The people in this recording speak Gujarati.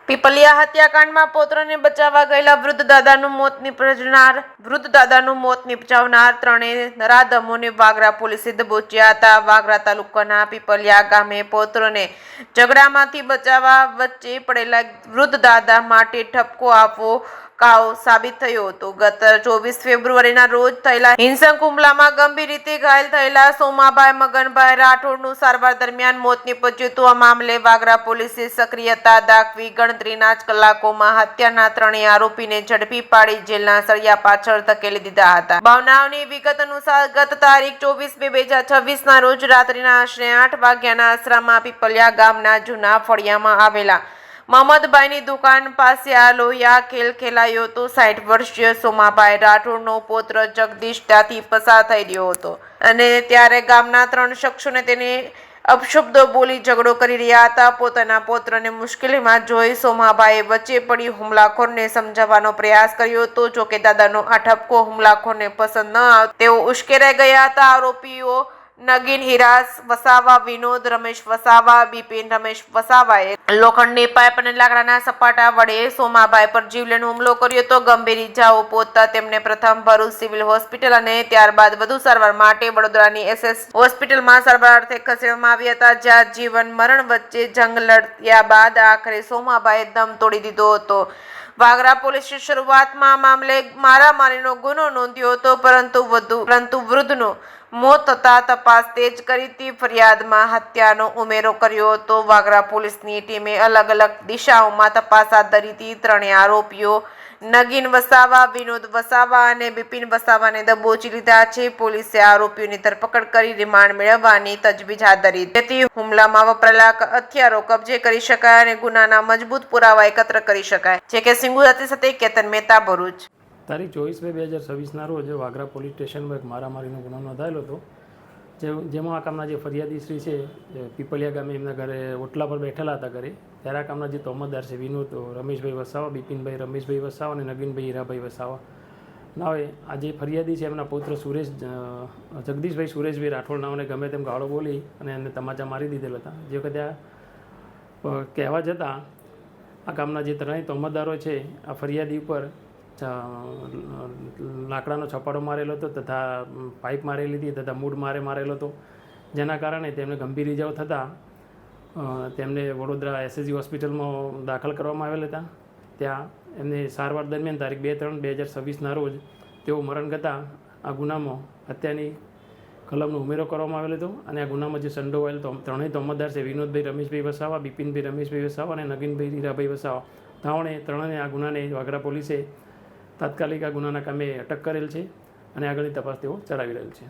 પીપલિયા હત્યાકાંડમાં પૌત્રને બચાવવા ગયેલા વૃદ્ધ દાદાનું મોત નિપજાવનાર ત્રણેય નરાધમોને વાગરા પોલીસે દબોચ્યા હતા. વાગરા તાલુકાના પીપલિયા ગામે પૌત્રને ઝઘડામાંથી બચાવવા વચ્ચે પડેલા વૃદ્ધ દાદા માટે ઠપકો આપવો કાવ સાબિત થયો હતો. ગત 24 ફેબ્રુઆરીના રોજ થયેલા હિંસક હુમલામાં ગંભીર રીતે ઘાયલ થયેલા સોમાભાઈ મગનભાઈ રાઠોડનું સારવાર દરમિયાન મોત નીપજ્યું હતું. આ મામલે વાગરા પોલીસે સક્રિયતા દાખવી ગણતરીના જ કલાકોમાં હત્યાના ત્રણેય આરોપીને ઝડપી પાડી જેલના સળિયા પાછળ ધકેલી દીધા હતા. બનાવની વિગત અનુસાર ગત તારીખ 24/2/2026ના રોજ રાત્રિના આશરે 8 વાગ્યાના અરસામાં પીપલિયા ગામના જૂના ફળિયામાં આવેલા મહમદભાઈની દુકાન પાસે આ લોહિયા ખેલ ખેલાયો હતો. 60 વર્ષીય સોમાભાઈ રાઠોડનો પૌત્ર જગદીશ ત્યાંથી પસાર થઈ રહ્યો હતો અને ત્યારે ગામના 3 શખ્સોને તેને અપશબ્દો બોલી ઝઘડો કરી રહ્યા હતા. પોતાના પૌત્રને મુશ્કેલીમાં જોઈ સોમાભાઈએ વચ્ચે પડી હુમલાખોરને સમજાવવાનો પ્રયાસ કર્યો હતો. જોકે દાદાનો આ ઠપકો હુમલાખોરને પસંદ ન આવતો તેઓ ઉશ્કેરાઈ ગયા હતા. આરોપીઓ નગીન હિરાસ વસાવા, વિનોદ રમેશ વસાવા, બિપિન રમેશ વસાવાએ લોખંડની પાઇપ અને લાકડાના સપાટા વડે સોમાભાઈ પર જીવલેણ હુમલો કર્યો હતો. ગંભીર ઇજાઓ પહોંચતા તેમને પ્રથમ ભરૂચ સિવિલ હોસ્પિટલ અને ત્યારબાદ વધુ સારવાર માટે વડોદરાની SS હોસ્પિટલમાં સારવાર અર્થે ખસેડવામાં આવ્યા હતા, જ્યાં જીવન મરણ વચ્ચે જંગ લડ્યા બાદ આખરે સોમાભાઈએ દમ તોડી દીધો હતો. વાગરા પોલીસે શરૂઆતમાં આ મામલે મારામારીનો ગુનો નોંધ્યો હતો, પરંતુ વૃદ્ધનું મોત થતા તપાસ તેજ કરી હતી. ફરિયાદમાં હત્યાનો ઉમેરો કર્યો હતો. વાગરા પોલીસની ટીમે અલગ અલગ દિશાઓમાં તપાસ હાથ ધરી હતી. ત્રણેય આરોપીઓ નગીન વસાવા, વિનોદ વસાવા અને બિપિન વસાવાને દબોચી લીધા છે. પોલીસે આરોપીઓની ધરપકડ કરી રિમાન્ડ મેળવવાની તજવીજ હાથ ધરી જેથી હુમલામાં વપરાયેલા હથિયારો કબજે કરી શકાય અને ગુનાના મજબૂત પુરાવા એકત્ર કરી શકાય. જે કે સિંગુ સાથે કેતન મહેતા, ભરૂચ. તારીખ 24/2/2026ના રોજ વાગરા પોલીસ સ્ટેશનમાં એક મારામારીનો ગુનો નોંધાયેલો હતો. જેમાં આ કામના જે ફરિયાદી શ્રી છે પીપલિયા ગામે એમના ઘરે ઓટલા પર બેઠેલા હતા ઘરે, ત્યારે આ કામના જે તોમતદાર છે વિનોદ રમેશભાઈ વસાવા, બિપિનભાઈ રમેશભાઈ વસાવા અને નગીનભાઈ હીરાભાઈ વસાવા ના હોય આ જે ફરિયાદી છે એમના પુત્ર જગદીશભાઈ સુરેશભાઈ રાઠોડ નાઓને ગમે તેમ ગાળો બોલી અને એમને તમાચા મારી દીધેલા હતા. જે વખતે આ કહેવા જતાં આ કામના જે ત્રણેય તોમતદારો છે આ ફરિયાદી ઉપર લાકડાનો છપાડો મારેલો હતો તથા પાઇપ મારેલી હતી તથા મૂળ મારેલો હતો, જેના કારણે તેમને ગંભીર ઇજાઓ થતાં તેમને વડોદરા SSG હોસ્પિટલમાં દાખલ કરવામાં આવેલા હતા. ત્યાં એમને સારવાર દરમિયાન તારીખ 2/3/2026ના રોજ તેઓ મરણ ગતાં આ ગુનામાં હત્યાની કલમનો ઉમેરો કરવામાં આવેલો હતો અને આ ગુનામાં જે સંડોવાયેલ ત્રણેય તોમતદાર છે વિનોદભાઈ રમેશભાઈ વસાવા, બિપિનભાઈ રમેશભાઈ વસાવા અને નગીનભાઈ હીરાભાઈ વસાવા ત્રણેય આ ગુનાને વાગરા પોલીસે તાત્કાલિક આ ગુનાના કામે અટક કરેલ છે અને આગળની તપાસ તેઓ ચલાવી રહેલ છે.